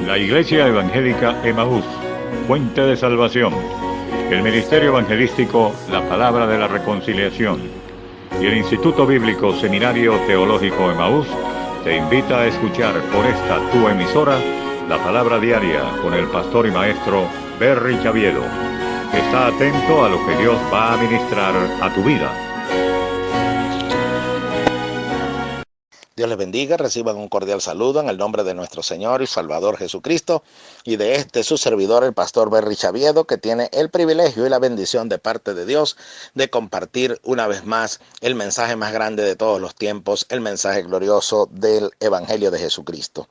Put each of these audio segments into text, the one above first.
La Iglesia Evangélica Emaús, Fuente de Salvación. El Ministerio Evangelístico La Palabra de la Reconciliación. Y el Instituto Bíblico Seminario Teológico Emaús te invita a escuchar por esta tu emisora la Palabra Diaria con el pastor y maestro Berry Chaviedo. Está atento a lo que Dios va a ministrar a tu vida. Dios les bendiga, reciban un cordial saludo en el nombre de nuestro Señor y Salvador Jesucristo y de su servidor, el pastor Berry Chaviedo, que tiene el privilegio y la bendición de parte de Dios de compartir una vez más el mensaje más grande de todos los tiempos, el mensaje glorioso del Evangelio de Jesucristo.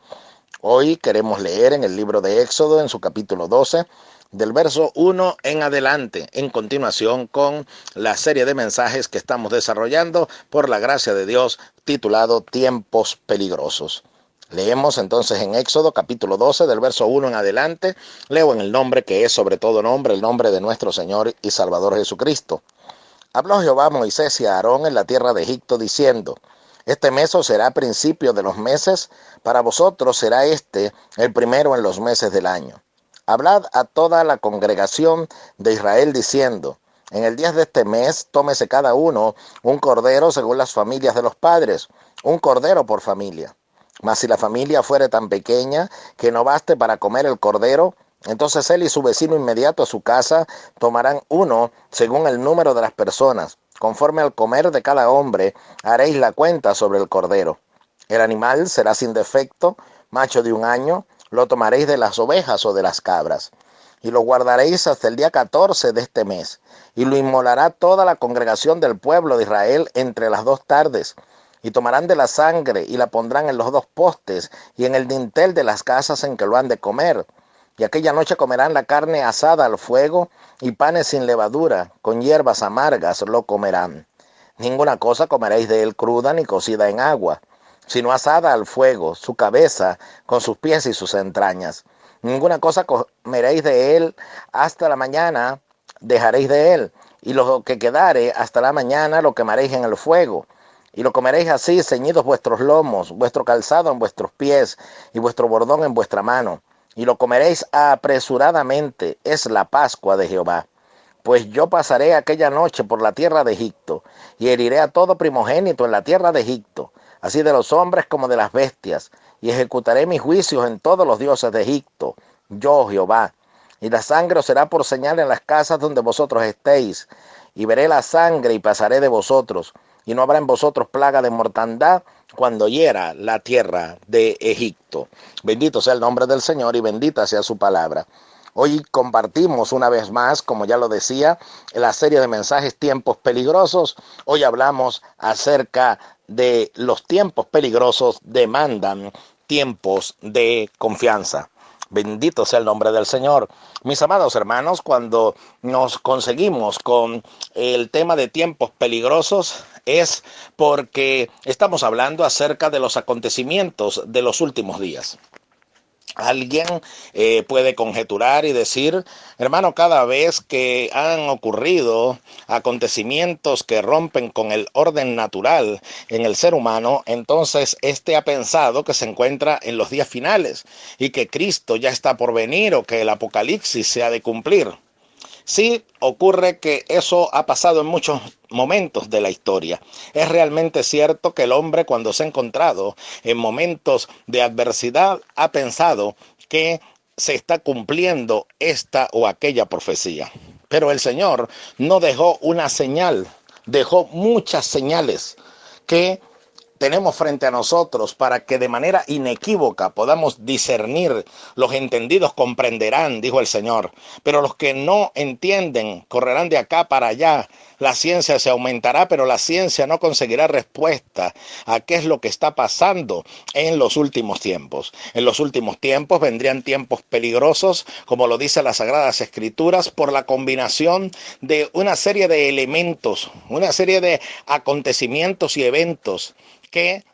Hoy queremos leer en el libro de Éxodo, en su capítulo 12, del verso 1 en adelante, en continuación con la serie de mensajes que estamos desarrollando por la gracia de Dios, titulado Tiempos Peligrosos. Leemos entonces en Éxodo capítulo 12, del verso 1 en adelante. Leo en el nombre que es sobre todo nombre, el nombre de nuestro Señor y Salvador Jesucristo. Habló Jehová a Moisés y a Aarón en la tierra de Egipto, diciendo: Este mes os será principio de los meses, para vosotros será el primero en los meses del año. Hablad a toda la congregación de Israel diciendo: En el día de este mes tómese cada uno un cordero según las familias de los padres, un cordero por familia. Mas si la familia fuere tan pequeña que no baste para comer el cordero, entonces él y su vecino inmediato a su casa tomarán uno según el número de las personas. Conforme al comer de cada hombre haréis la cuenta sobre el cordero. El animal será sin defecto, macho de un año. Lo tomaréis de las ovejas o de las cabras, y lo guardaréis hasta el día 14 de este mes, y lo inmolará toda la congregación del pueblo de Israel entre las 2 tardes, y tomarán de la sangre y la pondrán en los 2 postes y en el dintel de las casas en que lo han de comer. Y aquella noche comerán la carne asada al fuego, y panes sin levadura, con hierbas amargas lo comerán. Ninguna cosa comeréis de él cruda ni cocida en agua, sino asada al fuego, su cabeza con sus pies y sus entrañas. Ninguna cosa comeréis de él hasta la mañana, dejaréis de él, y lo que quedare hasta la mañana lo quemaréis en el fuego. Y lo comeréis así, ceñidos vuestros lomos, vuestro calzado en vuestros pies, y vuestro bordón en vuestra mano. Y lo comeréis apresuradamente, es la Pascua de Jehová. Pues yo pasaré aquella noche por la tierra de Egipto, y heriré a todo primogénito en la tierra de Egipto, así de los hombres como de las bestias, y ejecutaré mis juicios en todos los dioses de Egipto, yo Jehová. Y la sangre os será por señal en las casas donde vosotros estéis, y veré la sangre y pasaré de vosotros, y no habrá en vosotros plaga de mortandad cuando hiera la tierra de Egipto. Bendito sea el nombre del Señor y bendita sea su palabra. Hoy compartimos una vez más, como ya lo decía, en la serie de mensajes Tiempos Peligrosos. Hoy hablamos acerca de los tiempos peligrosos demandan tiempos de confianza. Bendito sea el nombre del Señor. Mis amados hermanos, cuando nos conseguimos con el tema de tiempos peligrosos es porque estamos hablando acerca de los acontecimientos de los últimos días. Alguien puede conjeturar y decir: hermano, cada vez que han ocurrido acontecimientos que rompen con el orden natural en el ser humano, entonces ha pensado que se encuentra en los días finales y que Cristo ya está por venir o que el Apocalipsis se ha de cumplir. Sí, ocurre que eso ha pasado en muchos momentos de la historia. Es realmente cierto que el hombre, cuando se ha encontrado en momentos de adversidad, ha pensado que se está cumpliendo esta o aquella profecía. Pero el Señor no dejó una señal, dejó muchas señales que tenemos frente a nosotros para que de manera inequívoca podamos discernir. Los entendidos comprenderán, dijo el Señor, pero los que no entienden correrán de acá para allá. La ciencia se aumentará, pero la ciencia no conseguirá respuesta a qué es lo que está pasando en los últimos tiempos. En los últimos tiempos vendrían tiempos peligrosos, como lo dice las Sagradas Escrituras, por la combinación de una serie de elementos, una serie de acontecimientos y eventos que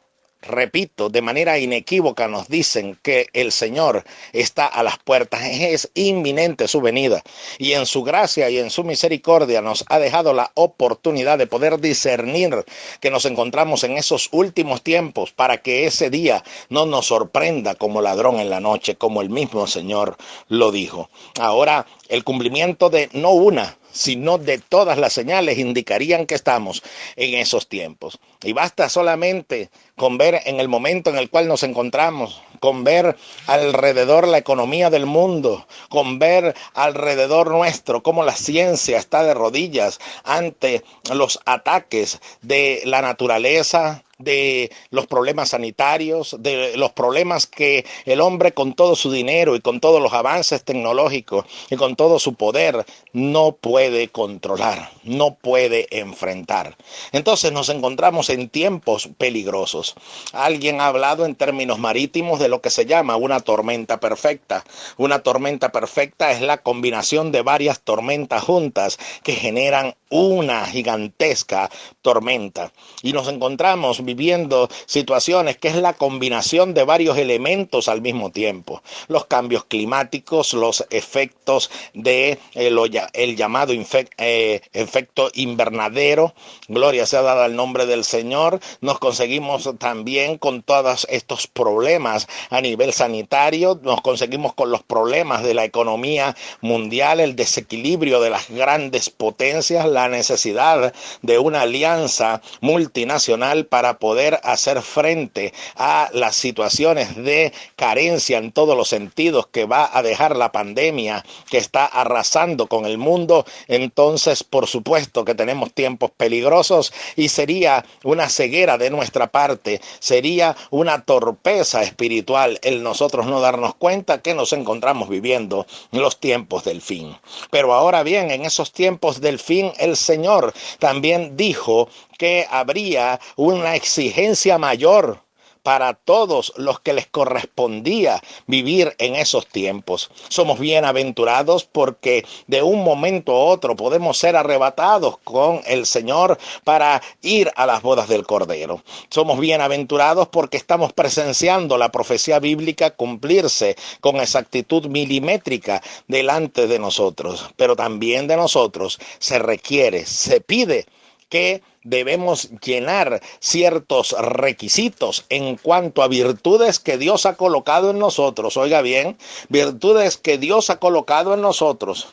repito, de manera inequívoca nos dicen que el Señor está a las puertas, es inminente su venida, y en su gracia y en su misericordia nos ha dejado la oportunidad de poder discernir que nos encontramos en esos últimos tiempos, para que ese día no nos sorprenda como ladrón en la noche, como el mismo Señor lo dijo. Ahora, el cumplimiento de no una, sino de todas las señales indicarían que estamos en esos tiempos. Y basta solamente con ver en el momento en el cual nos encontramos, con ver alrededor la economía del mundo, con ver alrededor nuestro cómo la ciencia está de rodillas ante los ataques de la naturaleza, de los problemas sanitarios, de los problemas que el hombre, con todo su dinero y con todos los avances tecnológicos y con todo su poder, no puede controlar, no puede enfrentar. Entonces nos encontramos en tiempos peligrosos. Alguien ha hablado en términos marítimos de lo que se llama una tormenta perfecta. Una tormenta perfecta es la combinación de varias tormentas juntas que generan una gigantesca tormenta. Y nos encontramos viviendo situaciones que es la combinación de varios elementos al mismo tiempo. Los cambios climáticos, los efectos de el llamado efecto invernadero, gloria sea dada al nombre del Señor. Nos conseguimos también con todos estos problemas a nivel sanitario, nos conseguimos con los problemas de la economía mundial, el desequilibrio de las grandes potencias, la necesidad de una alianza multinacional para poder hacer frente a las situaciones de carencia en todos los sentidos que va a dejar la pandemia que está arrasando con el mundo. Entonces, por supuesto que tenemos tiempos peligrosos y sería una ceguera de nuestra parte, sería una torpeza espiritual el nosotros no darnos cuenta que nos encontramos viviendo los tiempos del fin. Pero ahora bien, en esos tiempos del fin, el Señor también dijo que habría una exigencia mayor para todos los que les correspondía vivir en esos tiempos. Somos bienaventurados porque de un momento a otro podemos ser arrebatados con el Señor para ir a las bodas del Cordero. Somos bienaventurados porque estamos presenciando la profecía bíblica cumplirse con exactitud milimétrica delante de nosotros. Pero también de nosotros se requiere, se pide que debemos llenar ciertos requisitos en cuanto a virtudes que Dios ha colocado en nosotros. Oiga bien, virtudes que Dios ha colocado en nosotros,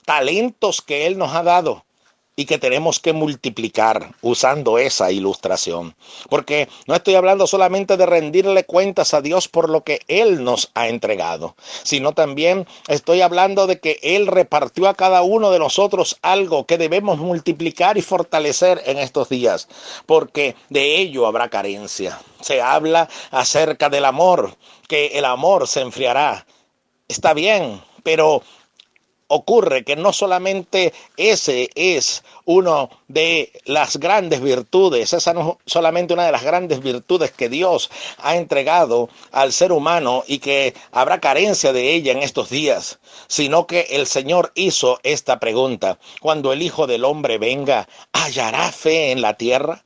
talentos que Él nos ha dado y que tenemos que multiplicar usando esa ilustración. Porque no estoy hablando solamente de rendirle cuentas a Dios por lo que Él nos ha entregado, sino también estoy hablando de que Él repartió a cada uno de nosotros algo que debemos multiplicar y fortalecer en estos días, porque de ello habrá carencia. Se habla acerca del amor, que el amor se enfriará. Está bien, pero ocurre que no solamente ese es uno de las grandes virtudes, esa no es solamente una de las grandes virtudes que Dios ha entregado al ser humano y que habrá carencia de ella en estos días, sino que el Señor hizo esta pregunta: cuando el Hijo del Hombre venga, ¿hallará fe en la tierra?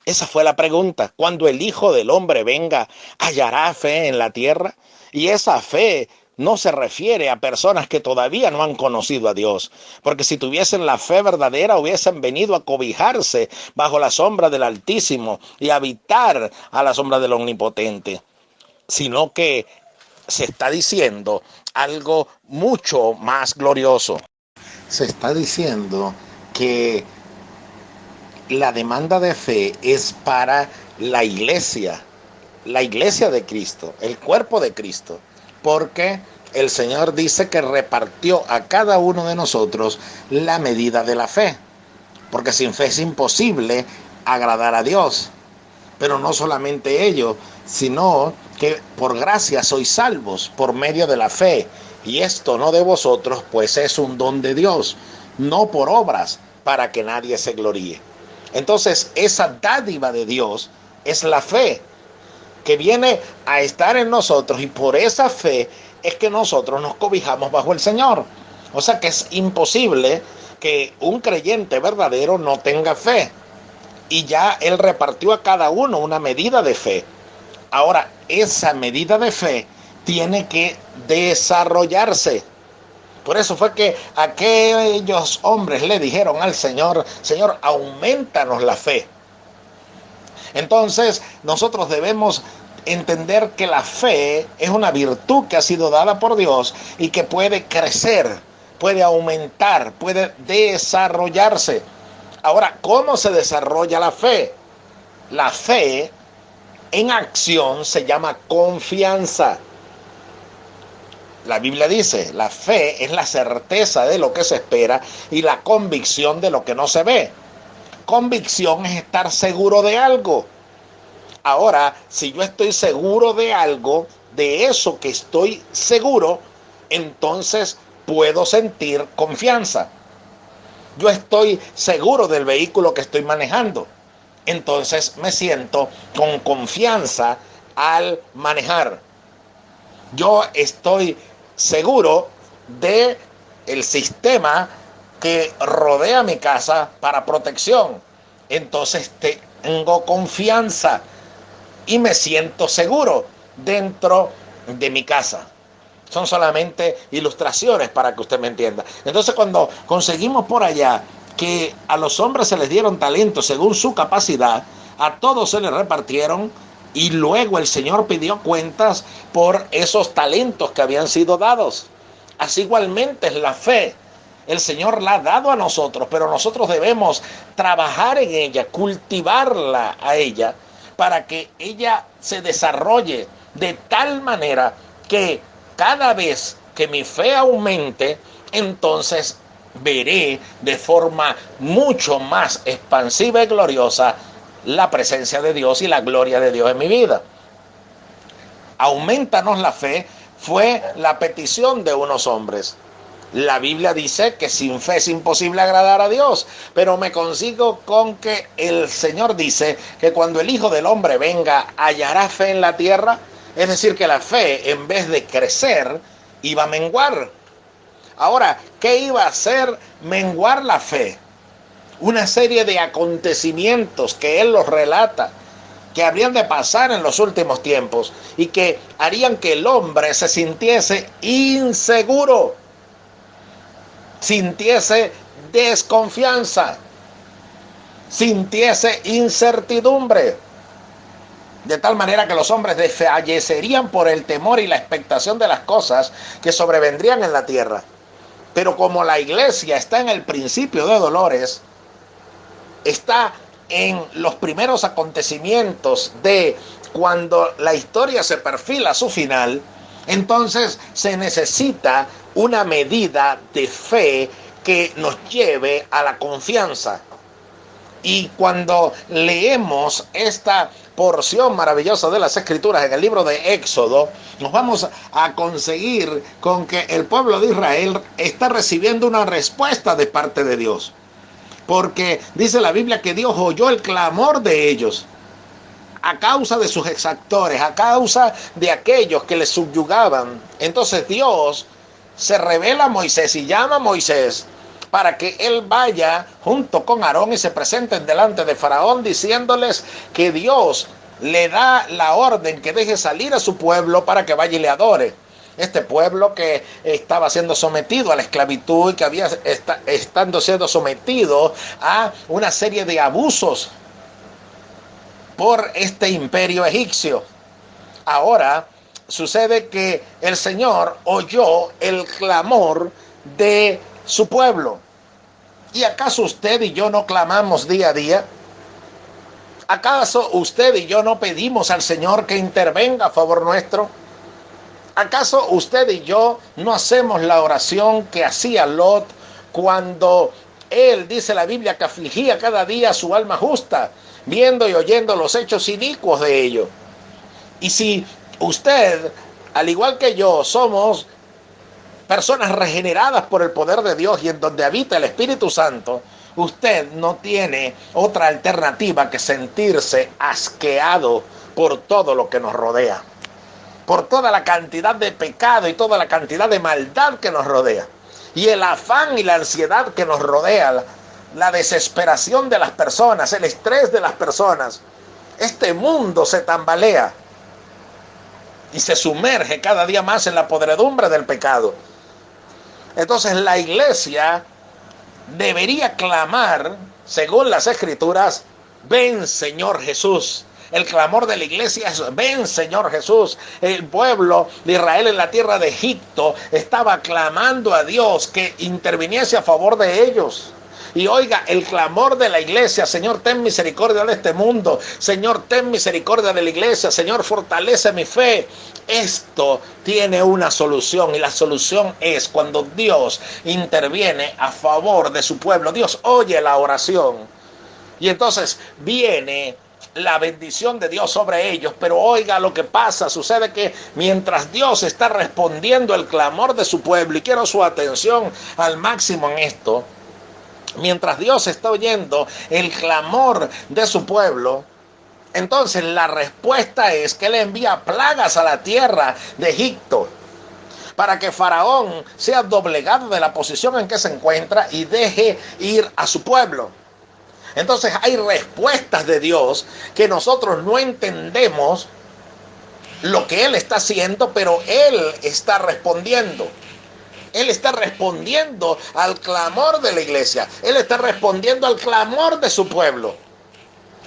Esa fue la pregunta. Cuando el Hijo del Hombre venga, ¿hallará fe en la tierra? Y esa fe no se refiere a personas que todavía no han conocido a Dios, porque si tuviesen la fe verdadera hubiesen venido a cobijarse bajo la sombra del Altísimo y habitar a la sombra del Omnipotente, sino que se está diciendo algo mucho más glorioso. Se está diciendo que la demanda de fe es para la iglesia de Cristo, el cuerpo de Cristo, porque el Señor dice que repartió a cada uno de nosotros la medida de la fe, porque sin fe es imposible agradar a Dios. Pero no solamente ello, sino que por gracia sois salvos por medio de la fe, y esto no de vosotros, pues es un don de Dios, no por obras, para que nadie se gloríe. Entonces, esa dádiva de Dios es la fe, que viene a estar en nosotros, y por esa fe es que nosotros nos cobijamos bajo el Señor. O sea que es imposible que un creyente verdadero no tenga fe. y ya Él repartió a cada uno una medida de fe. Ahora, esa medida de fe tiene que desarrollarse. Por eso fue que aquellos hombres le dijeron al Señor: Señor, aumentanos la fe. Entonces, nosotros debemos entender que la fe es una virtud que ha sido dada por Dios y que puede crecer, puede aumentar, puede desarrollarse. Ahora, ¿cómo se desarrolla la fe? La fe en acción se llama confianza. La Biblia dice: la fe es la certeza de lo que se espera y la convicción de lo que no se ve. Convicción es estar seguro de algo. Ahora, si yo estoy seguro de algo, de eso que estoy seguro, entonces puedo sentir confianza. Yo estoy seguro del vehículo que estoy manejando, entonces me siento con confianza al manejar. Yo estoy seguro de el sistema que rodea mi casa para protección, entonces tengo confianza y me siento seguro dentro de mi casa. Son solamente ilustraciones para que usted me entienda. Entonces, cuando conseguimos por allá que a los hombres se les dieron talentos según su capacidad, a todos se les repartieron, y luego el Señor pidió cuentas por esos talentos que habían sido dados. Así igualmente es la fe. El Señor la ha dado a nosotros, pero nosotros debemos trabajar en ella, cultivarla a ella, para que ella se desarrolle de tal manera que cada vez que mi fe aumente, entonces veré de forma mucho más expansiva y gloriosa la presencia de Dios y la gloria de Dios en mi vida. Aumentanos la fe fue la petición de unos hombres. La Biblia dice que sin fe es imposible agradar a Dios, pero me consigo con que el Señor dice que cuando el Hijo del Hombre venga, hallará fe en la tierra. Es decir, que la fe, en vez de crecer, iba a menguar. Ahora, ¿qué iba a hacer menguar la fe? Una serie de acontecimientos que Él los relata, que habrían de pasar en los últimos tiempos y que harían que el hombre se sintiese inseguro, sintiese desconfianza, sintiese incertidumbre, de tal manera que los hombres desfallecerían por el temor y la expectación de las cosas que sobrevendrían en la tierra. Pero como la iglesia está en el principio de dolores, está en los primeros acontecimientos de cuando la historia se perfila a su final, entonces se necesita una medida de fe que nos lleve a la confianza. Y cuando leemos esta porción maravillosa de las Escrituras en el libro de Éxodo, nos vamos a conseguir con que el pueblo de Israel está recibiendo una respuesta de parte de Dios. Porque dice la Biblia que Dios oyó el clamor de ellos a causa de sus exactores, a causa de aquellos que les subyugaban. Entonces Dios se revela a Moisés y llama a Moisés para que él vaya junto con Aarón y se presenten delante de Faraón, diciéndoles que Dios le da la orden que deje salir a su pueblo para que vaya y le adore. Este pueblo que estaba siendo sometido a la esclavitud y que había estando siendo sometido a una serie de abusos por este imperio egipcio. Ahora sucede que el Señor oyó el clamor de su pueblo. ¿Y acaso usted y yo no clamamos día a día? ¿Acaso usted y yo no pedimos al Señor que intervenga a favor nuestro? ¿Acaso usted y yo no hacemos la oración que hacía Lot cuando él, dice la Biblia, que afligía cada día su alma justa, viendo y oyendo los hechos inicuos de ellos? Y si usted, al igual que yo, somos personas regeneradas por el poder de Dios y en donde habita el Espíritu Santo, usted no tiene otra alternativa que sentirse asqueado por todo lo que nos rodea, por toda la cantidad de pecado y toda la cantidad de maldad que nos rodea, y el afán y la ansiedad que nos rodea la desesperación de las personas, el estrés de las personas. Este mundo se tambalea y se sumerge cada día más en la podredumbre del pecado. Entonces la iglesia debería clamar, según las Escrituras, ven Señor Jesús. El clamor de la iglesia es ven Señor Jesús. El pueblo de Israel en la tierra de Egipto estaba clamando a Dios que interviniese a favor de ellos. Y oiga, el clamor de la iglesia: Señor, ten misericordia de este mundo. Señor, ten misericordia de la iglesia. Señor, fortalece mi fe. Esto tiene una solución, y la solución es cuando Dios interviene a favor de su pueblo. Dios oye la oración y entonces viene la bendición de Dios sobre ellos. Pero oiga lo que pasa: sucede que mientras Dios está respondiendo el clamor de su pueblo, y quiero su atención al máximo en esto, mientras Dios está oyendo el clamor de su pueblo, entonces la respuesta es que Él envía plagas a la tierra de Egipto para que Faraón sea doblegado de la posición en que se encuentra y deje ir a su pueblo. Entonces hay respuestas de Dios que nosotros no entendemos lo que Él está haciendo, pero Él está respondiendo. Él está respondiendo al clamor de la iglesia. Él está respondiendo al clamor de su pueblo.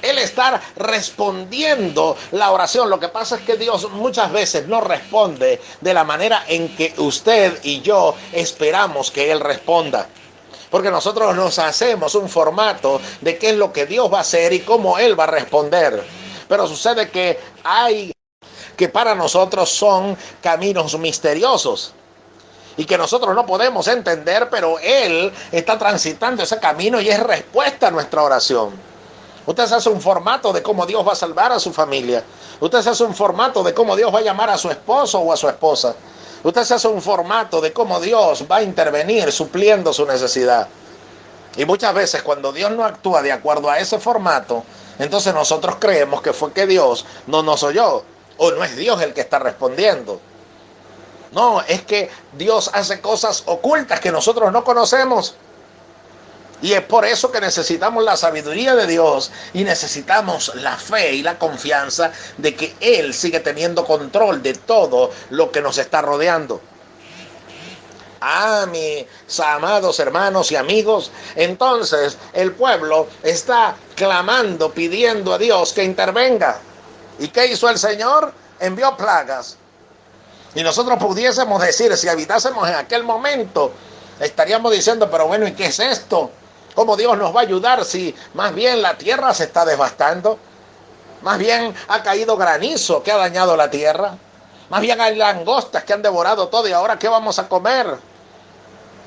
Él está respondiendo la oración. Lo que pasa es que Dios muchas veces no responde de la manera en que usted y yo esperamos que Él responda. Porque nosotros nos hacemos un formato de qué es lo que Dios va a hacer y cómo Él va a responder. Pero sucede que para nosotros son caminos misteriosos y que nosotros no podemos entender, pero Él está transitando ese camino y es respuesta a nuestra oración. Usted se hace un formato de cómo Dios va a salvar a su familia. Usted se hace un formato de cómo Dios va a llamar a su esposo o a su esposa. Usted se hace un formato de cómo Dios va a intervenir supliendo su necesidad. Y muchas veces cuando Dios no actúa de acuerdo a ese formato, entonces nosotros creemos que fue que Dios no nos oyó, o no es Dios el que está respondiendo. No, es que Dios hace cosas ocultas que nosotros no conocemos. Y es por eso que necesitamos la sabiduría de Dios y necesitamos la fe y la confianza de que Él sigue teniendo control de todo lo que nos está rodeando. Mis amados hermanos y amigos, entonces el pueblo está clamando, pidiendo a Dios que intervenga. ¿Y qué hizo el Señor? Envió plagas. Y nosotros pudiésemos decir, si habitásemos en aquel momento, estaríamos diciendo, pero bueno, ¿y qué es esto? ¿Cómo Dios nos va a ayudar si más bien la tierra se está devastando? Más bien ha caído granizo que ha dañado la tierra. Más bien hay langostas que han devorado todo, y ahora ¿qué vamos a comer?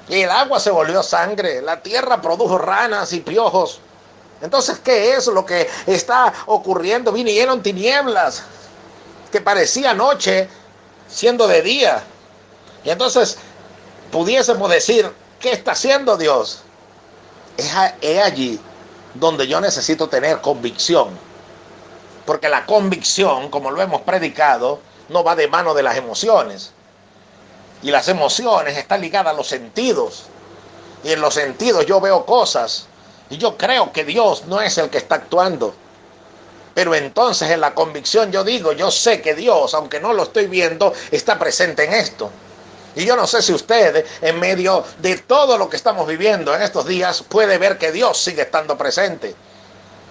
Y el agua se volvió sangre, la tierra produjo ranas y piojos. Entonces, ¿qué es lo que está ocurriendo? Vinieron tinieblas que parecía noche siendo de día. Y entonces pudiésemos decir, ¿qué está haciendo Dios? Es allí donde yo necesito tener convicción. Porque la convicción, como lo hemos predicado, no va de mano de las emociones. Y las emociones están ligadas a los sentidos. Y en los sentidos yo veo cosas. Y yo creo que Dios no es el que está actuando. Pero entonces en la convicción yo digo, yo sé que Dios, aunque no lo estoy viendo, está presente en esto. Y yo no sé si usted, en medio de todo lo que estamos viviendo en estos días, puede ver que Dios sigue estando presente.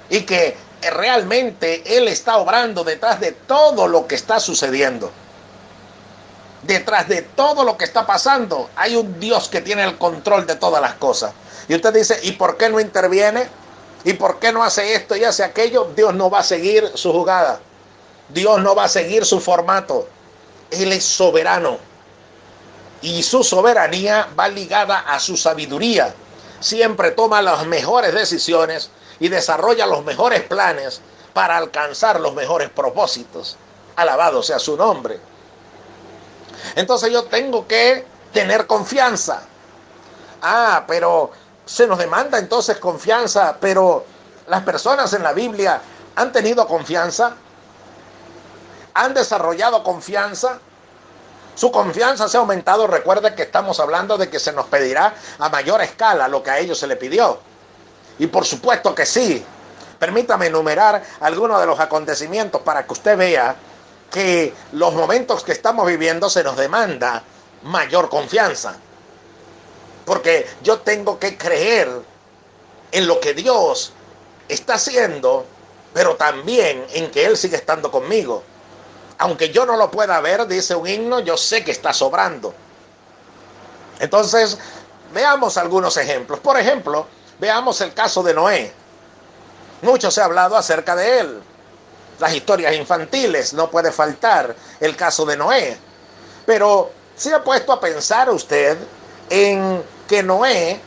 Y que realmente Él está obrando detrás de todo lo que está sucediendo. Detrás de todo lo que está pasando, hay un Dios que tiene el control de todas las cosas. Y usted dice, ¿y por qué no interviene? ¿Y por qué no hace esto y hace aquello? Dios no va a seguir su jugada. Dios no va a seguir su formato. Él es soberano. Y su soberanía va ligada a su sabiduría. Siempre toma las mejores decisiones y desarrolla los mejores planes para alcanzar los mejores propósitos. Alabado sea su nombre. Entonces yo tengo que tener confianza. Pero se nos demanda entonces confianza, pero las personas en la Biblia han tenido confianza, han desarrollado confianza, su confianza se ha aumentado. Recuerde que estamos hablando de que se nos pedirá a mayor escala lo que a ellos se le pidió. Y por supuesto que sí. Permítame enumerar algunos de los acontecimientos para que usted vea que los momentos que estamos viviendo se nos demanda mayor confianza. Porque yo tengo que creer en lo que Dios está haciendo, pero también en que Él sigue estando conmigo. Aunque yo no lo pueda ver, dice un himno, yo sé que está sobrando. Entonces, veamos algunos ejemplos. Por ejemplo, veamos el caso de Noé. Mucho se ha hablado acerca de él. Las historias infantiles, no puede faltar el caso de Noé. Pero ¿se ha puesto a pensar usted en que Noé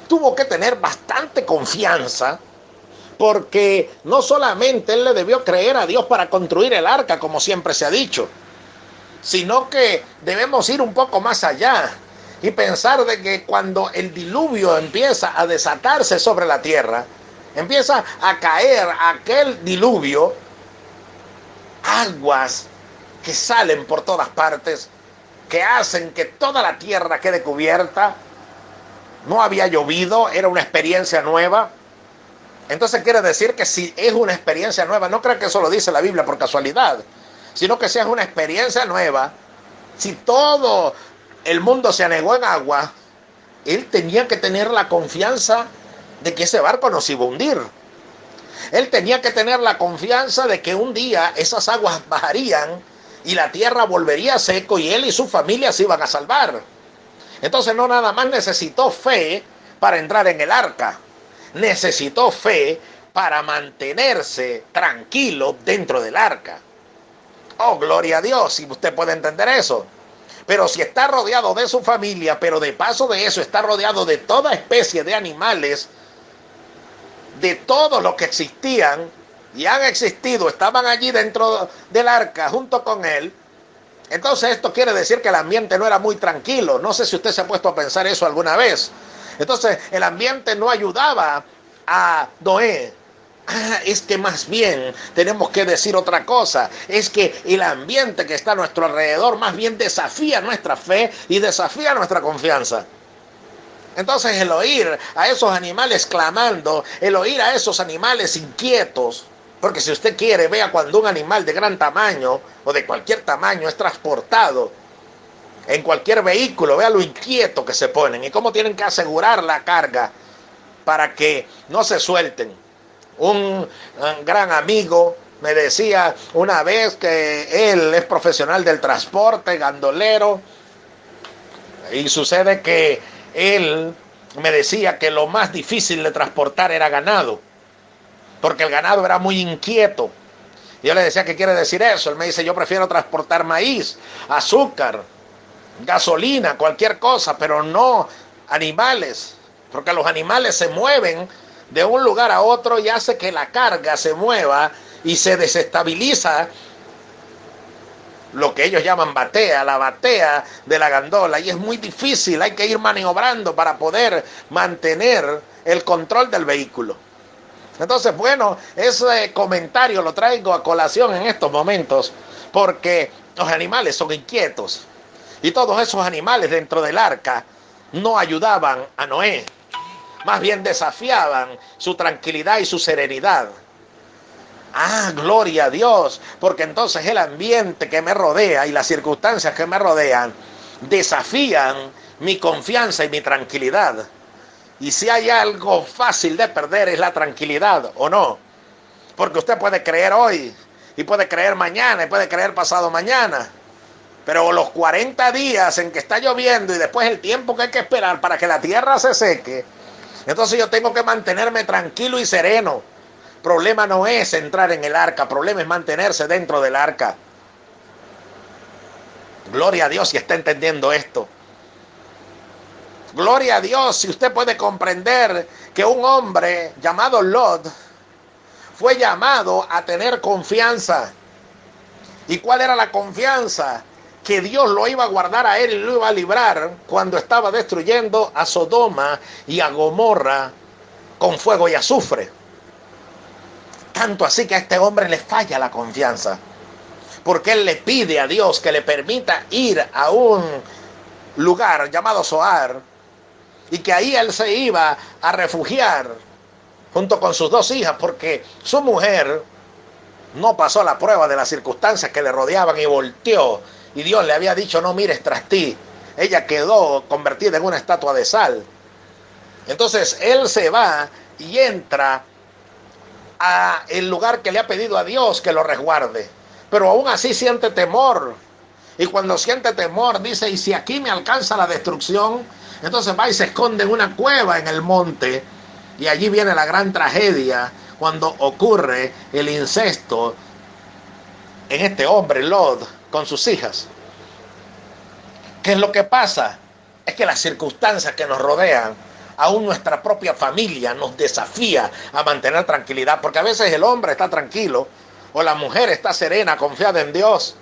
tuvo que tener bastante confianza? Porque no solamente él le debió creer a Dios para construir el arca, como siempre se ha dicho, sino que debemos ir un poco más allá y pensar de que cuando el diluvio empieza a desatarse sobre la tierra, empieza a caer aquel diluvio, aguas que salen por todas partes, que hacen que toda la tierra quede cubierta. No había llovido, era una experiencia nueva. Entonces quiere decir que si es una experiencia nueva, no creo que eso lo dice la Biblia por casualidad, sino que si es una experiencia nueva, si todo el mundo se anegó en agua, él tenía que tener la confianza de que ese barco no se iba a hundir. Él tenía que tener la confianza de que un día esas aguas bajarían y la tierra volvería seco y él y su familia se iban a salvar. Entonces no nada más necesitó fe para entrar en el arca, necesitó fe para mantenerse tranquilo dentro del arca. Oh, gloria a Dios, si usted puede entender eso. Pero si está rodeado de su familia, pero de paso de eso está rodeado de toda especie de animales, de todos los que existían y han existido, estaban allí dentro del arca junto con él. Entonces esto quiere decir que el ambiente no era muy tranquilo. No sé si usted se ha puesto a pensar eso alguna vez. Entonces el ambiente no ayudaba a Noé. Es que más bien tenemos que decir otra cosa. Es que el ambiente que está a nuestro alrededor más bien desafía nuestra fe y desafía nuestra confianza. Entonces el oír a esos animales clamando, el oír a esos animales inquietos, porque si usted quiere, vea cuando un animal de gran tamaño o de cualquier tamaño es transportado en cualquier vehículo, vea lo inquieto que se ponen y cómo tienen que asegurar la carga para que no se suelten. Un gran amigo me decía una vez que él es profesional del transporte, gandolero, y sucede que él me decía que lo más difícil de transportar era ganado, porque el ganado era muy inquieto. Yo le decía, ¿qué quiere decir eso? Él me dice, yo prefiero transportar maíz, azúcar, gasolina, cualquier cosa, pero no animales, porque los animales se mueven de un lugar a otro y hace que la carga se mueva y se desestabiliza lo que ellos llaman batea, la batea de la gandola, y es muy difícil, hay que ir maniobrando para poder mantener el control del vehículo. Entonces, bueno, ese comentario lo traigo a colación en estos momentos porque los animales son inquietos y todos esos animales dentro del arca no ayudaban a Noé, más bien desafiaban su tranquilidad y su serenidad. Ah, gloria a Dios, porque entonces el ambiente que me rodea y las circunstancias que me rodean desafían mi confianza y mi tranquilidad. Y si hay algo fácil de perder es la tranquilidad, ¿o no? Porque usted puede creer hoy, y puede creer mañana, y puede creer pasado mañana. Pero los 40 días en que está lloviendo y después el tiempo que hay que esperar para que la tierra se seque, entonces yo tengo que mantenerme tranquilo y sereno. Problema no es entrar en el arca, problema es mantenerse dentro del arca. Gloria a Dios si está entendiendo esto. Gloria a Dios si usted puede comprender que un hombre llamado Lot fue llamado a tener confianza. ¿Y cuál era la confianza? Que Dios lo iba a guardar a él y lo iba a librar cuando estaba destruyendo a Sodoma y a Gomorra con fuego y azufre. Tanto así que a este hombre le falla la confianza, porque él le pide a Dios que le permita ir a un lugar llamado Zoar y que ahí él se iba a refugiar junto con sus 2 hijas, porque su mujer no pasó la prueba de las circunstancias que le rodeaban y volteó. Y Dios le había dicho, no mires tras ti. Ella quedó convertida en una estatua de sal. Entonces él se va y entra a el lugar que le ha pedido a Dios que lo resguarde. Pero aún así siente temor. Y cuando siente temor dice, y si aquí me alcanza la destrucción, entonces va y se esconde en una cueva en el monte. Y allí viene la gran tragedia cuando ocurre el incesto en este hombre, Lot, con sus hijas. ¿Qué es lo que pasa? Es que las circunstancias que nos rodean, aún nuestra propia familia, nos desafía a mantener tranquilidad, porque a veces el hombre está tranquilo, o la mujer está serena, confiada en Dios,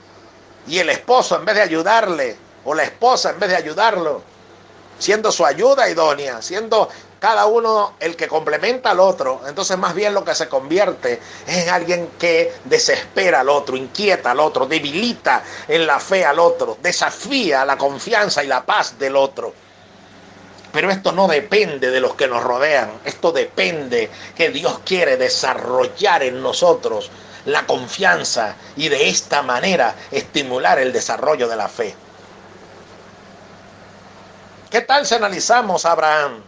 y el esposo, en vez de ayudarle, o la esposa, en vez de ayudarlo, siendo su ayuda idónea, siendo cada uno el que complementa al otro, entonces más bien lo que se convierte es en alguien que desespera al otro, inquieta al otro, debilita en la fe al otro, desafía la confianza y la paz del otro. Pero esto no depende de los que nos rodean, esto depende que Dios quiere desarrollar en nosotros la confianza y de esta manera estimular el desarrollo de la fe. ¿Qué tal si analizamos a Abraham?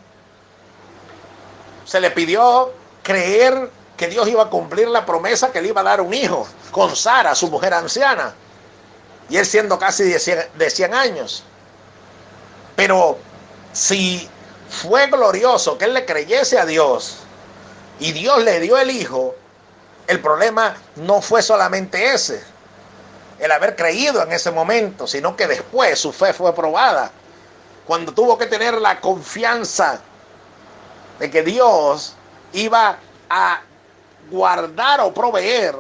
Se le pidió creer que Dios iba a cumplir la promesa que le iba a dar un hijo con Sara, su mujer anciana, y él siendo casi de 100 años. Pero si fue glorioso que él le creyese a Dios y Dios le dio el hijo, el problema no fue solamente ese, el haber creído en ese momento, sino que después su fe fue probada, cuando tuvo que tener la confianza de que Dios iba a guardar o proveer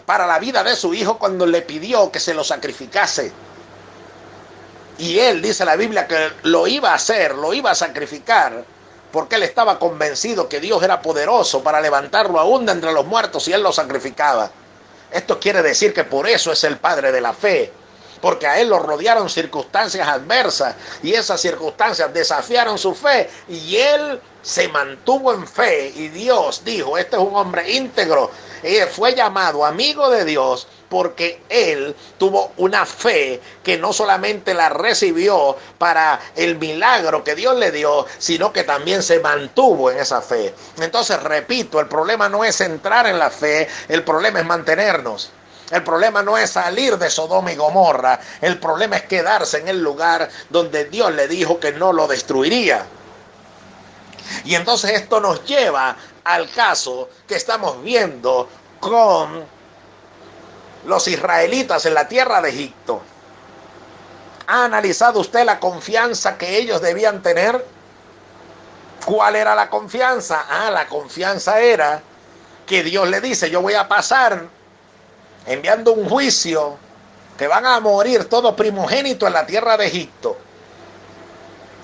para la vida de su hijo cuando le pidió que se lo sacrificase. Y él, dice la Biblia, que lo iba a hacer, lo iba a sacrificar, porque él estaba convencido que Dios era poderoso para levantarlo aún de entre los muertos y él lo sacrificaba. Esto quiere decir que por eso es el padre de la fe, porque a él lo rodearon circunstancias adversas y esas circunstancias desafiaron su fe y él se mantuvo en fe y Dios dijo, este es un hombre íntegro. Fue llamado amigo de Dios porque él tuvo una fe que no solamente la recibió para el milagro que Dios le dio, sino que también se mantuvo en esa fe. Entonces, repito, el problema no es entrar en la fe, el problema es mantenernos. El problema no es salir de Sodoma y Gomorra, el problema es quedarse en el lugar donde Dios le dijo que no lo destruiría. Y entonces esto nos lleva al caso que estamos viendo con los israelitas en la tierra de Egipto. ¿Ha analizado usted la confianza que ellos debían tener? ¿Cuál era la confianza? La confianza era que Dios le dice, yo voy a pasar enviando un juicio que van a morir todo primogénito en la tierra de Egipto.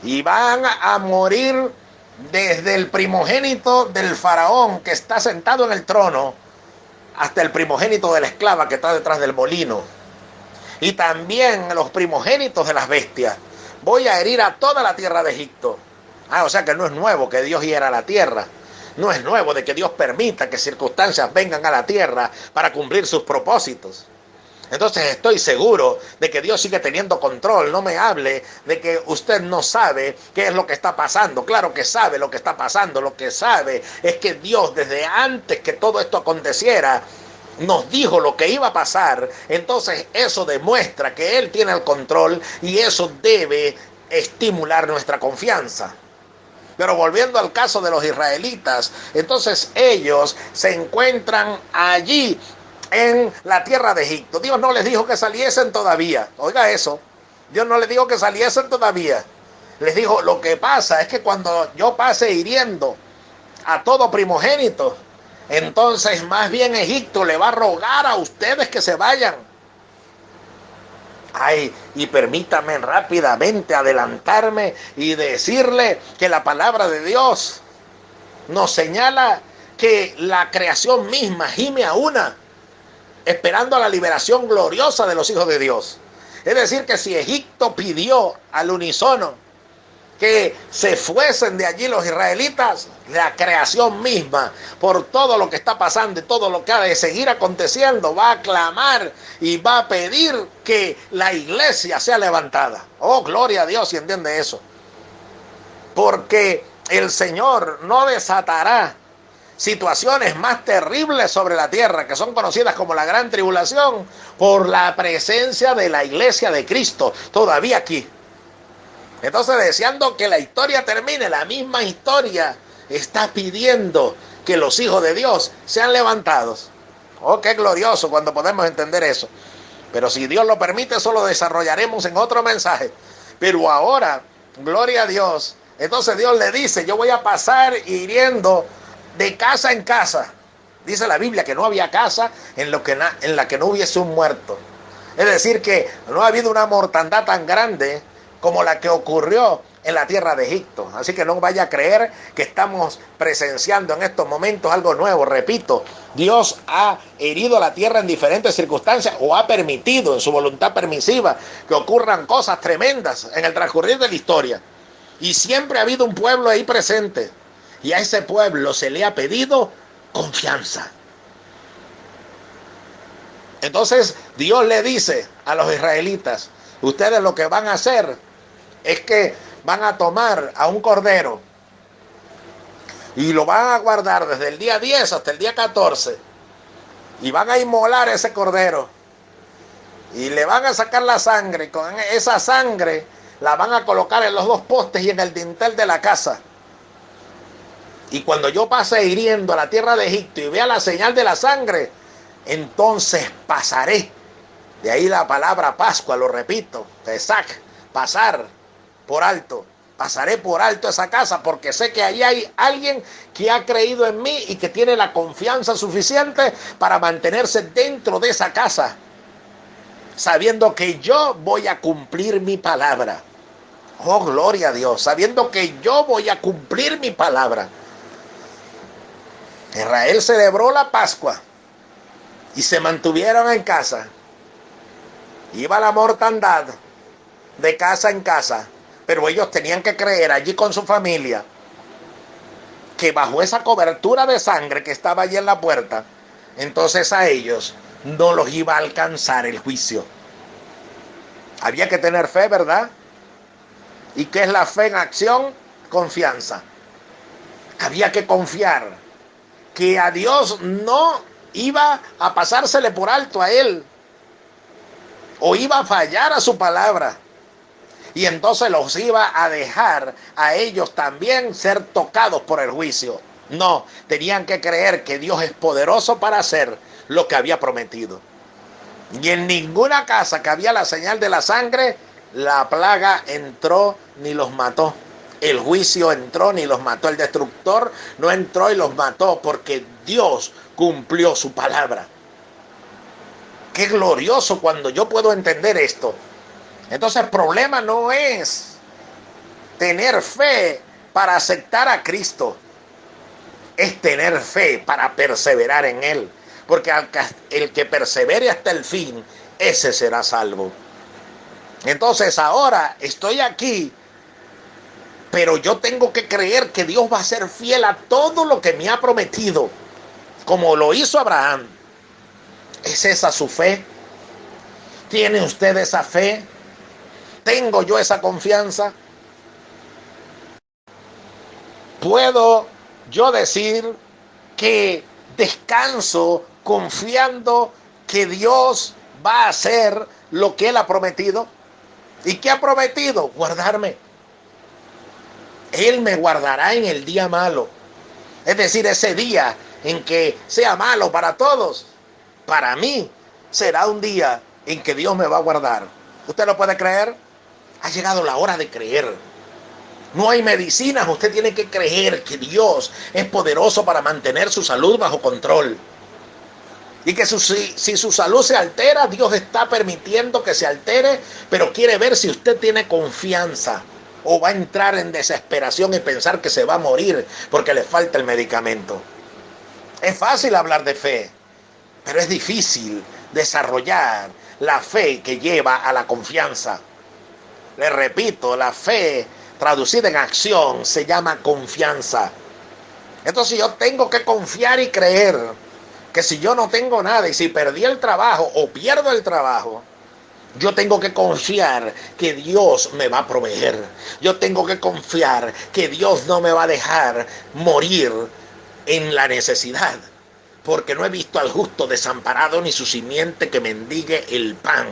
Y van a morir desde el primogénito del faraón que está sentado en el trono hasta el primogénito de la esclava que está detrás del molino. Y también los primogénitos de las bestias. Voy a herir a toda la tierra de Egipto. O sea que no es nuevo que Dios hiera la tierra. No es nuevo de que Dios permita que circunstancias vengan a la tierra para cumplir sus propósitos. Entonces estoy seguro de que Dios sigue teniendo control. No me hable de que usted no sabe qué es lo que está pasando. Claro que sabe lo que está pasando. Lo que sabe es que Dios, desde antes que todo esto aconteciera, nos dijo lo que iba a pasar. Entonces eso demuestra que Él tiene el control y eso debe estimular nuestra confianza. Pero volviendo al caso de los israelitas, entonces ellos se encuentran allí en la tierra de Egipto. Dios no les dijo que saliesen todavía. Oiga eso. Dios no les dijo que saliesen todavía. Les dijo, lo que pasa es que cuando yo pase hiriendo a todo primogénito, entonces más bien Egipto le va a rogar a ustedes que se vayan. Y permítame rápidamente adelantarme y decirle que la palabra de Dios nos señala que la creación misma gime a una, esperando a la liberación gloriosa de los hijos de Dios. Es decir, que si Egipto pidió al unísono que se fuesen de allí los israelitas, la creación misma, por todo lo que está pasando y todo lo que ha de seguir aconteciendo, va a clamar y va a pedir que la iglesia sea levantada. Oh, gloria a Dios, si entiende eso. Porque el Señor no desatará situaciones más terribles sobre la tierra, que son conocidas como la gran tribulación, por la presencia de la iglesia de Cristo todavía aquí. Entonces, deseando que la historia termine, la misma historia está pidiendo que los hijos de Dios sean levantados. Oh, qué glorioso cuando podemos entender eso. Pero si Dios lo permite, eso lo desarrollaremos en otro mensaje. Pero ahora, gloria a Dios, entonces Dios le dice, yo voy a pasar hiriendo de casa en casa. Dice la Biblia que no había casa en la que no hubiese un muerto. Es decir, que no ha habido una mortandad tan grande como la que ocurrió en la tierra de Egipto. Así que no vaya a creer que estamos presenciando en estos momentos algo nuevo. Repito, Dios ha herido la tierra en diferentes circunstancias o ha permitido en su voluntad permisiva que ocurran cosas tremendas en el transcurrir de la historia. Y siempre ha habido un pueblo ahí presente. Y a ese pueblo se le ha pedido confianza. Entonces Dios le dice a los israelitas, ustedes lo que van a hacer es que van a tomar a un cordero y lo van a guardar desde el día 10 hasta el día 14 y van a inmolar ese cordero y le van a sacar la sangre y con esa sangre la van a colocar en los dos postes y en el dintel de la casa. Y cuando yo pase hiriendo a la tierra de Egipto y vea la señal de la sangre, entonces pasaré. De ahí la palabra Pascua, lo repito, Pesach, pasar por alto. Pasaré por alto esa casa porque sé que ahí hay alguien que ha creído en mí y que tiene la confianza suficiente para mantenerse dentro de esa casa, sabiendo que yo voy a cumplir mi palabra. Oh, gloria a Dios, sabiendo que yo voy a cumplir mi palabra. Israel celebró la Pascua y se mantuvieron en casa. Iba la mortandad de casa en casa, pero ellos tenían que creer allí con su familia que bajo esa cobertura de sangre que estaba allí en la puerta, entonces a ellos no los iba a alcanzar el juicio. Había que tener fe, ¿verdad? ¿Y qué es la fe en acción? Confianza. Había que confiar que a Dios no iba a pasársele por alto a él, o iba a fallar a su palabra, y entonces los iba a dejar a ellos también ser tocados por el juicio. No, tenían que creer que Dios es poderoso para hacer lo que había prometido. Y en ninguna casa que había la señal de la sangre, la plaga entró ni los mató. El juicio entró ni los mató. El destructor no entró y los mató porque Dios cumplió su palabra. Qué glorioso cuando yo puedo entender esto. Entonces el problema no es tener fe para aceptar a Cristo. Es tener fe para perseverar en Él. Porque el que persevere hasta el fin, ese será salvo. Entonces ahora estoy aquí, pero yo tengo que creer que Dios va a ser fiel a todo lo que me ha prometido, como lo hizo Abraham. ¿Es esa su fe? ¿Tiene usted esa fe? ¿Tengo yo esa confianza? ¿Puedo yo decir que descanso confiando que Dios va a hacer lo que Él ha prometido? ¿Y qué ha prometido? Guardarme. Él me guardará en el día malo. Es decir, ese día en que sea malo para todos, para mí será un día en que Dios me va a guardar. ¿Usted lo puede creer? Ha llegado la hora de creer. No hay medicinas, usted tiene que creer que Dios es poderoso para mantener su salud bajo control. Y que si su salud se altera, Dios está permitiendo que se altere, pero quiere ver si usted tiene confianza o va a entrar en desesperación y pensar que se va a morir porque le falta el medicamento. Es fácil hablar de fe, pero es difícil desarrollar la fe que lleva a la confianza. Le repito, la fe traducida en acción, se llama confianza. Entonces yo tengo que confiar y creer que si yo no tengo nada y si perdí el trabajo o pierdo el trabajo, yo tengo que confiar que Dios me va a proveer. Yo tengo que confiar que Dios no me va a dejar morir en la necesidad, porque no he visto al justo desamparado ni su simiente que mendigue el pan.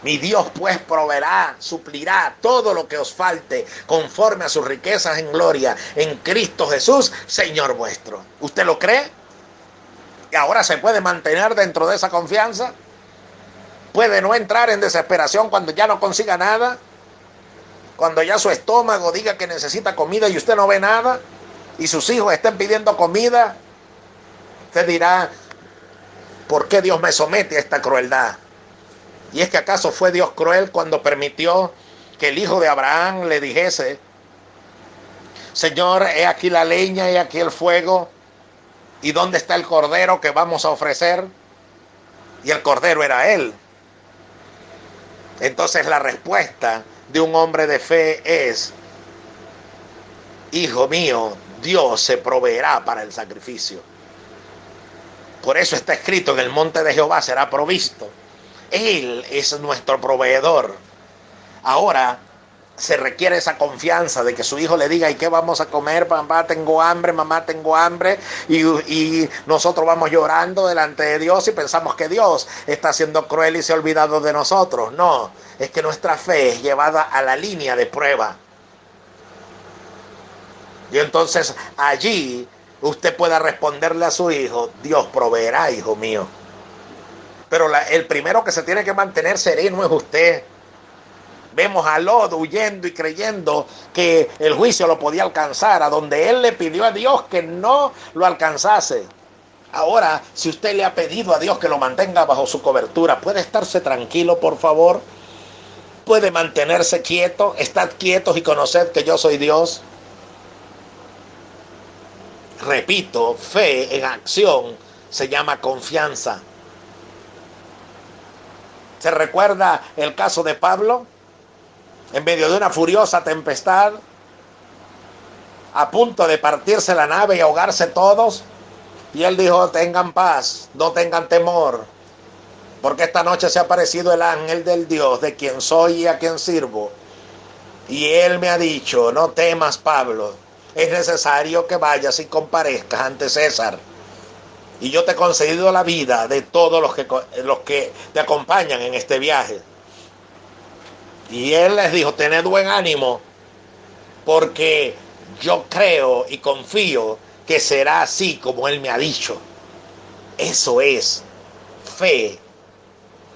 Mi Dios pues proveerá, suplirá todo lo que os falte conforme a sus riquezas en gloria en Cristo Jesús, Señor vuestro. ¿Usted lo cree? ¿Y ahora se puede mantener dentro de esa confianza? ¿Puede no entrar en desesperación cuando ya no consiga nada? Cuando ya su estómago diga que necesita comida y usted no ve nada, y sus hijos estén pidiendo comida, usted dirá, ¿por qué Dios me somete a esta crueldad? ¿Y es que acaso fue Dios cruel cuando permitió que el hijo de Abraham le dijese, Señor, he aquí la leña, he aquí el fuego, ¿y dónde está el cordero que vamos a ofrecer? Y el cordero era él. Entonces la respuesta de un hombre de fe es, hijo mío, Dios se proveerá para el sacrificio. Por eso está escrito, en el monte de Jehová será provisto. Él es nuestro proveedor. Ahora se requiere esa confianza de que su hijo le diga, ¿y qué vamos a comer? Papá, tengo hambre, mamá, tengo hambre. Y nosotros vamos llorando delante de Dios y pensamos que Dios está siendo cruel y se ha olvidado de nosotros. No, es que nuestra fe es llevada a la línea de prueba. Y entonces allí usted pueda responderle a su hijo, Dios proveerá, hijo mío. Pero el primero que se tiene que mantener sereno es usted. Vemos a Lot huyendo y creyendo que el juicio lo podía alcanzar, a donde él le pidió a Dios que no lo alcanzase. Ahora, si usted le ha pedido a Dios que lo mantenga bajo su cobertura, ¿puede estarse tranquilo, por favor? ¿Puede mantenerse quieto? Estad quietos y conoced que yo soy Dios. Repito, fe en acción se llama confianza. ¿Se recuerda el caso de Pablo? En medio de una furiosa tempestad, a punto de partirse la nave y ahogarse todos, y él dijo, tengan paz, no tengan temor, porque esta noche se ha aparecido el ángel del Dios, de quien soy y a quien sirvo, y él me ha dicho, no temas, Pablo, es necesario que vayas y comparezcas ante César, y yo te he concedido la vida de todos los que te acompañan en este viaje. Y él les dijo, tened buen ánimo, porque yo creo y confío que será así como él me ha dicho. Eso es fe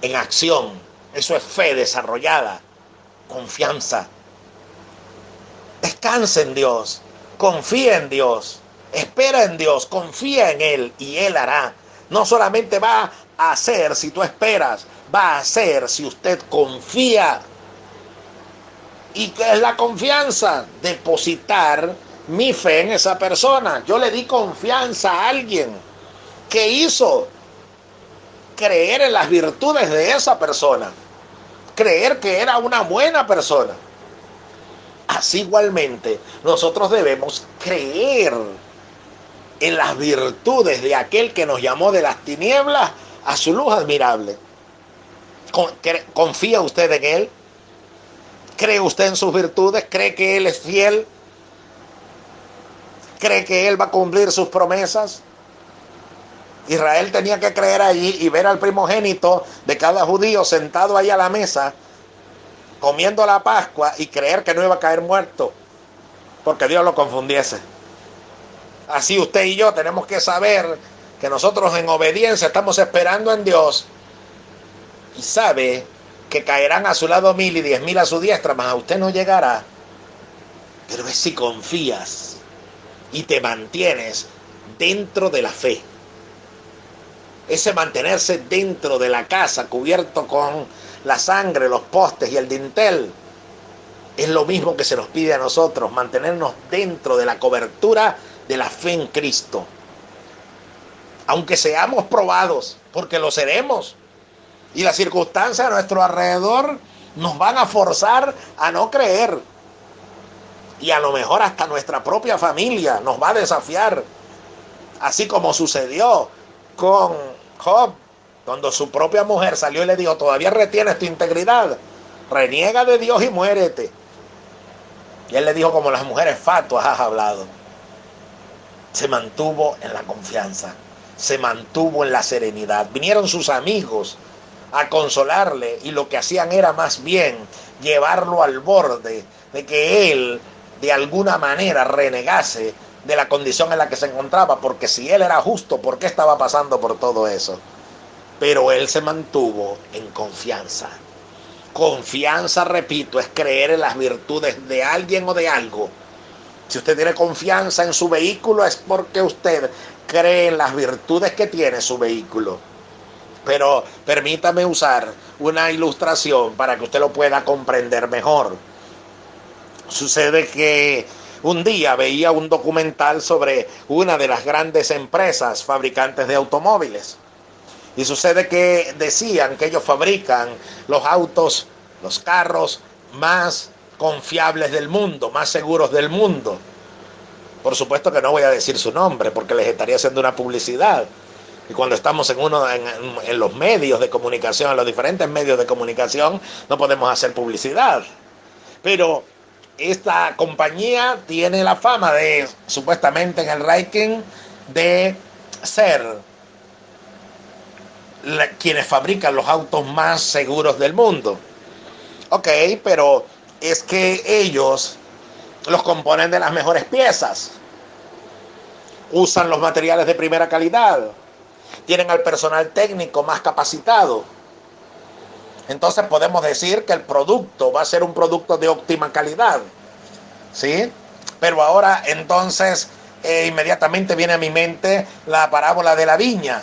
en acción, eso es fe desarrollada, confianza. Descansa en Dios, confía en Dios, espera en Dios, confía en Él y Él hará. No solamente va a hacer si tú esperas, va a hacer si usted confía. ¿Y qué es la confianza? Depositar mi fe en esa persona. Yo le di confianza a alguien. ¿Qué hizo? Creer en las virtudes de esa persona. Creer que era una buena persona. Así igualmente, nosotros debemos creer en las virtudes de aquel que nos llamó de las tinieblas a su luz admirable. ¿Confía usted en él? ¿Cree usted en sus virtudes? ¿Cree que Él es fiel? ¿Cree que Él va a cumplir sus promesas? Israel tenía que creer allí y ver al primogénito de cada judío sentado ahí a la mesa, comiendo la Pascua, y creer que no iba a caer muerto, porque Dios lo confundiese. Así usted y yo tenemos que saber que nosotros en obediencia estamos esperando en Dios, y sabe que caerán a su lado 1000 y 10.000 a su diestra, mas a usted no llegará. Pero es si confías y te mantienes dentro de la fe. Ese mantenerse dentro de la casa, cubierto con la sangre, los postes y el dintel, es lo mismo que se nos pide a nosotros, mantenernos dentro de la cobertura de la fe en Cristo. Aunque seamos probados, porque lo seremos, y las circunstancias a nuestro alrededor nos van a forzar a no creer. Y a lo mejor hasta nuestra propia familia nos va a desafiar. Así como sucedió con Job, cuando su propia mujer salió y le dijo, todavía retienes tu integridad, reniega de Dios y muérete. Y él le dijo, como las mujeres fatuas has hablado. Se mantuvo en la confianza, se mantuvo en la serenidad. Vinieron sus amigos a consolarle y lo que hacían era más bien llevarlo al borde de que él de alguna manera renegase de la condición en la que se encontraba, porque si él era justo, ¿por qué estaba pasando por todo eso? Pero él se mantuvo en confianza. Confianza, repito, es creer en las virtudes de alguien o de algo. Si usted tiene confianza en su vehículo es porque usted cree en las virtudes que tiene su vehículo. Pero permítame usar una ilustración para que usted lo pueda comprender mejor. Sucede que un día veía un documental sobre una de las grandes empresas fabricantes de automóviles. Y sucede que decían que ellos fabrican los autos, los carros más confiables del mundo, más seguros del mundo. Por supuesto que no voy a decir su nombre porque les estaría haciendo una publicidad. Y cuando estamos en los medios de comunicación, en los diferentes medios de comunicación, no podemos hacer publicidad. Pero esta compañía tiene la fama de, supuestamente en el ranking, de ser quienes fabrican los autos más seguros del mundo. Ok, pero es que ellos los componen de las mejores piezas. Usan los materiales de primera calidad. Tienen al personal técnico más capacitado. Entonces podemos decir que el producto va a ser un producto de óptima calidad. ¿Sí? Pero ahora entonces inmediatamente viene a mi mente la parábola de la viña.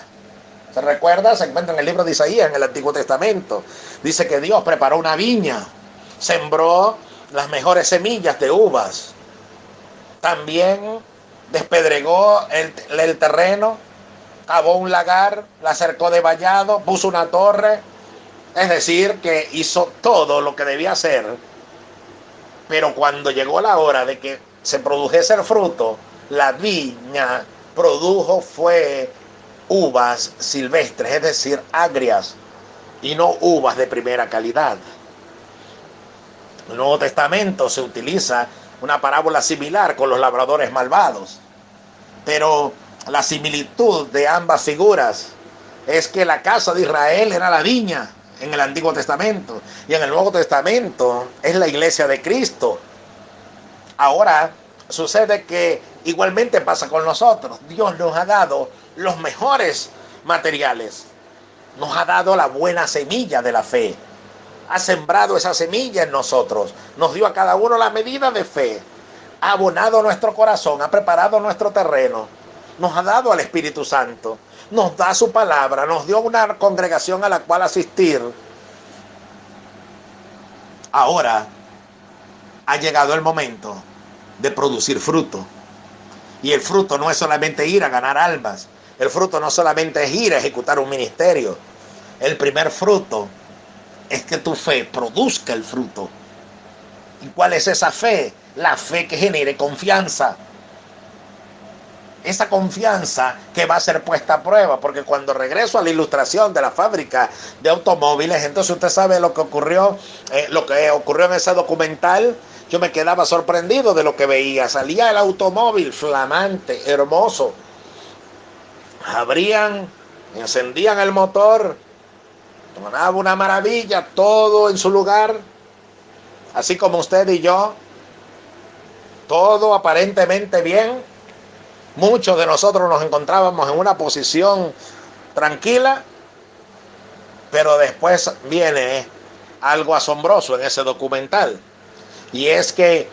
¿Se recuerda? Se encuentra en el libro de Isaías, en el Antiguo Testamento. Dice que Dios preparó una viña, sembró las mejores semillas de uvas. También despedregó el terreno, cavó un lagar, la cercó de vallado, puso una torre. Es decir, que hizo todo lo que debía hacer. Pero cuando llegó la hora de que se produjese el fruto, la viña produjo fue uvas silvestres, es decir, agrias, y no uvas de primera calidad. En el Nuevo Testamento se utiliza una parábola similar con los labradores malvados, pero la similitud de ambas figuras es que la casa de Israel era la viña en el Antiguo Testamento, y en el Nuevo Testamento es la iglesia de Cristo. Ahora sucede que igualmente pasa con nosotros. Dios nos ha dado los mejores materiales, nos ha dado la buena semilla de la fe, ha sembrado esa semilla en nosotros, nos dio a cada uno la medida de fe, ha abonado nuestro corazón, ha preparado nuestro terreno, nos ha dado al Espíritu Santo, nos da su palabra, nos dio una congregación a la cual asistir. Ahora ha llegado el momento de producir fruto. Y el fruto no es solamente ir a ganar almas. El fruto no solamente es ir a ejecutar un ministerio. El primer fruto es que tu fe produzca el fruto. ¿Y cuál es esa fe? La fe que genere confianza. Esa confianza que va a ser puesta a prueba, porque cuando regreso a la ilustración de la fábrica de automóviles, entonces usted sabe lo que ocurrió en ese documental. Yo me quedaba sorprendido de lo que veía. Salía el automóvil flamante, hermoso. Abrían, encendían el motor, sonaba una maravilla, todo en su lugar, así como usted y yo, todo aparentemente bien. Muchos de nosotros nos encontrábamos en una posición tranquila, pero después viene algo asombroso en ese documental. Y es que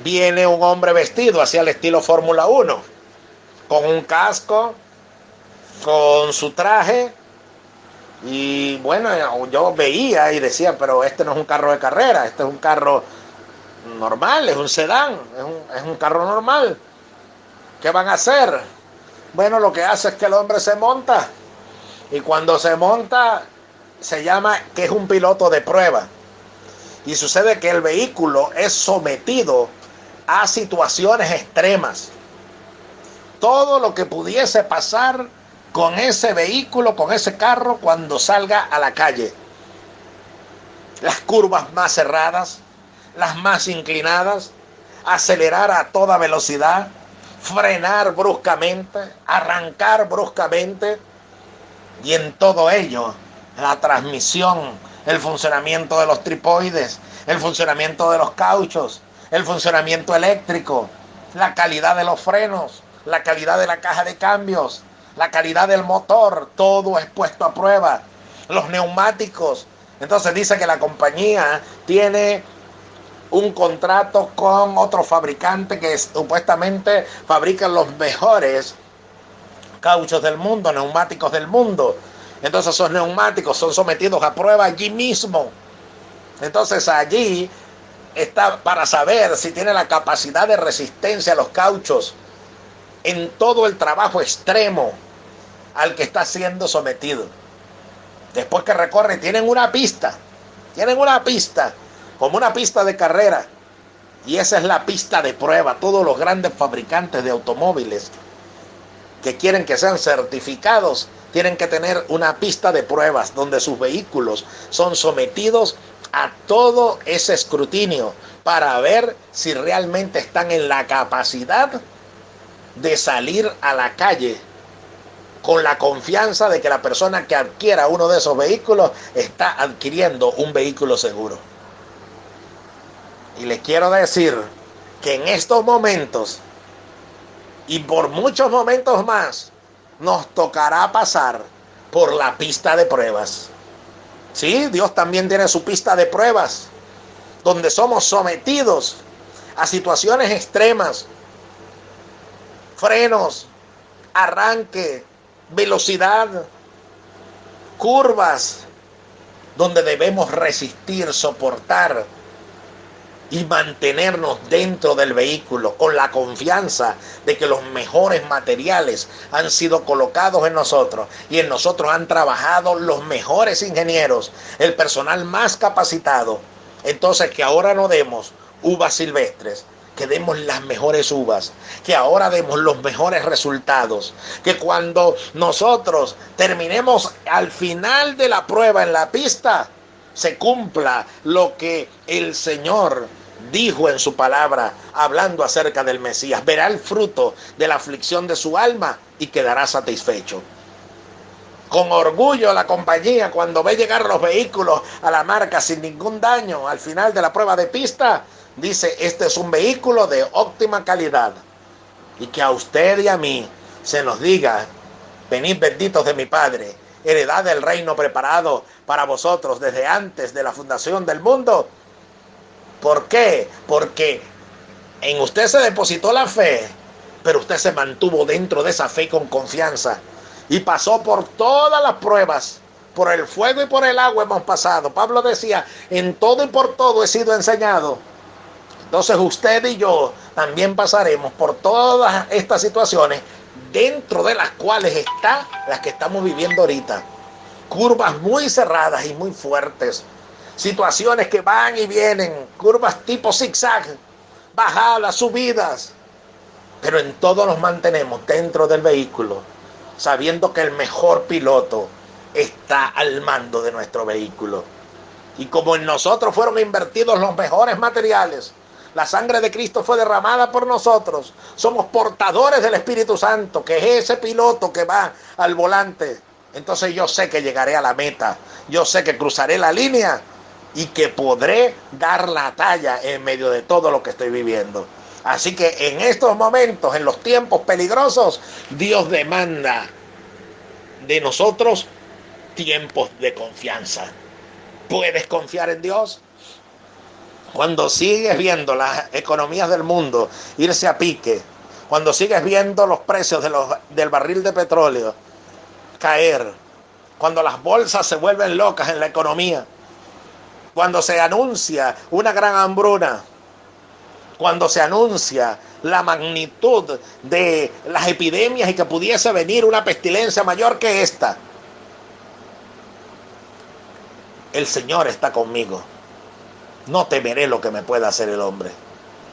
viene un hombre vestido hacia el estilo Fórmula 1, con un casco, con su traje. Y bueno, yo veía y decía, pero este no es un carro de carrera, este es un carro normal, es un sedán, es un carro normal. ¿Qué van a hacer? Bueno, lo que hace es que el hombre se monta. Y cuando se monta, se llama que es un piloto de prueba. Y sucede que el vehículo es sometido a situaciones extremas. Todo lo que pudiese pasar con ese vehículo, con ese carro, cuando salga a la calle. Las curvas más cerradas, las más inclinadas, acelerar a toda velocidad, frenar bruscamente, arrancar bruscamente, y en todo ello la transmisión, el funcionamiento de los tripoides, el funcionamiento de los cauchos, el funcionamiento eléctrico, la calidad de los frenos, la calidad de la caja de cambios, la calidad del motor, todo es puesto a prueba. Los neumáticos. Entonces dice que la compañía tiene un contrato con otro fabricante que supuestamente fabrica los mejores cauchos del mundo, neumáticos del mundo. Entonces esos neumáticos son sometidos a prueba allí mismo. Entonces allí está para saber si tiene la capacidad de resistencia a los cauchos en todo el trabajo extremo al que está siendo sometido. Después que recorre, tienen una pista como una pista de carrera, y esa es la pista de prueba. Todos los grandes fabricantes de automóviles que quieren que sean certificados tienen que tener una pista de pruebas donde sus vehículos son sometidos a todo ese escrutinio para ver si realmente están en la capacidad de salir a la calle con la confianza de que la persona que adquiera uno de esos vehículos está adquiriendo un vehículo seguro. Y les quiero decir que en estos momentos y por muchos momentos más nos tocará pasar por la pista de pruebas. Sí, Dios también tiene su pista de pruebas, donde somos sometidos a situaciones extremas, frenos, arranque, velocidad, curvas, donde debemos resistir, soportar y mantenernos dentro del vehículo con la confianza de que los mejores materiales han sido colocados en nosotros, y en nosotros han trabajado los mejores ingenieros, el personal más capacitado. Entonces, que ahora no demos uvas silvestres, que demos las mejores uvas, que ahora demos los mejores resultados, que cuando nosotros terminemos al final de la prueba en la pista, se cumpla lo que el Señor dijo en su palabra, hablando acerca del Mesías: verá el fruto de la aflicción de su alma y quedará satisfecho. Con orgullo la compañía, cuando ve llegar los vehículos a la marca sin ningún daño al final de la prueba de pista, dice: este es un vehículo de óptima calidad. Y que a usted y a mí se nos diga: venid benditos de mi Padre, heredad del reino preparado para vosotros desde antes de la fundación del mundo. ¿Por qué? Porque en usted se depositó la fe, pero usted se mantuvo dentro de esa fe con confianza y pasó por todas las pruebas. Por el fuego y por el agua hemos pasado. Pablo decía: en todo y por todo he sido enseñado. Entonces usted y yo también pasaremos por todas estas situaciones, dentro de las cuales está las que estamos viviendo ahorita. Curvas muy cerradas y muy fuertes, situaciones que van y vienen, curvas tipo zigzag, bajadas, subidas, pero en todo nos mantenemos dentro del vehículo, sabiendo que el mejor piloto está al mando de nuestro vehículo. Y como en nosotros fueron invertidos los mejores materiales, la sangre de Cristo fue derramada por nosotros, somos portadores del Espíritu Santo, que es ese piloto que va al volante. Entonces yo sé que llegaré a la meta, yo sé que cruzaré la línea y que podré dar la talla en medio de todo lo que estoy viviendo. Así que en estos momentos, en los tiempos peligrosos, Dios demanda de nosotros tiempos de confianza. ¿Puedes confiar en Dios? Cuando sigues viendo las economías del mundo irse a pique, cuando sigues viendo los precios del barril de petróleo caer, cuando las bolsas se vuelven locas en la economía, cuando se anuncia una gran hambruna, cuando se anuncia la magnitud de las epidemias y que pudiese venir una pestilencia mayor que esta, el Señor está conmigo. No temeré lo que me pueda hacer el hombre.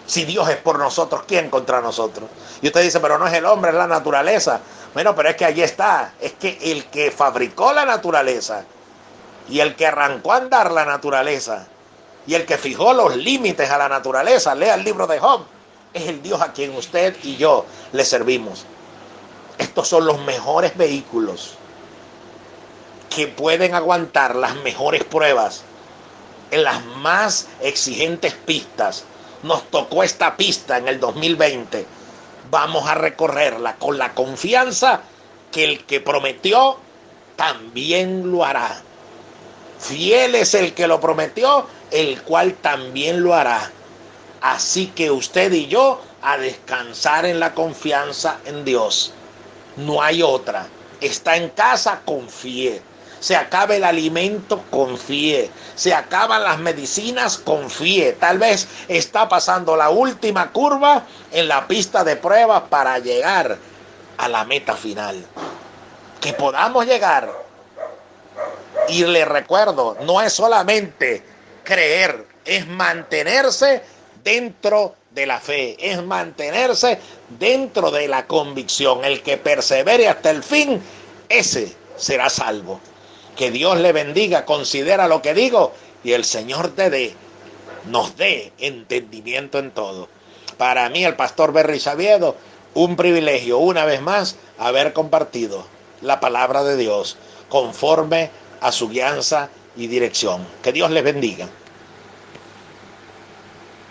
Si Dios es por nosotros, ¿quién contra nosotros? Y usted dice, pero no es el hombre, es la naturaleza. Bueno, pero es que allí está. Es que el que fabricó la naturaleza y el que arrancó a andar la naturaleza y el que fijó los límites a la naturaleza, lea el libro de Job, es el Dios a quien usted y yo le servimos. Estos son los mejores vehículos que pueden aguantar las mejores pruebas en las más exigentes pistas. Nos tocó esta pista en el 2020. Vamos a recorrerla con la confianza que el que prometió también lo hará. Fiel es el que lo prometió, el cual también lo hará. Así que usted y yo a descansar en la confianza en Dios. No hay otra. Está en casa, confíe. Se acaba el alimento, confíe. Se acaban las medicinas, confíe. Tal vez está pasando la última curva en la pista de pruebas para llegar a la meta final. Que podamos llegar. Y le recuerdo, no es solamente creer, es mantenerse dentro de la fe, es mantenerse dentro de la convicción. El que persevere hasta el fin, ese será salvo. Que Dios le bendiga, considera lo que digo y el Señor nos dé entendimiento en todo. Para mí, el pastor Berry Chaviedo, un privilegio una vez más haber compartido la palabra de Dios conforme a su guianza y dirección. Que Dios les bendiga.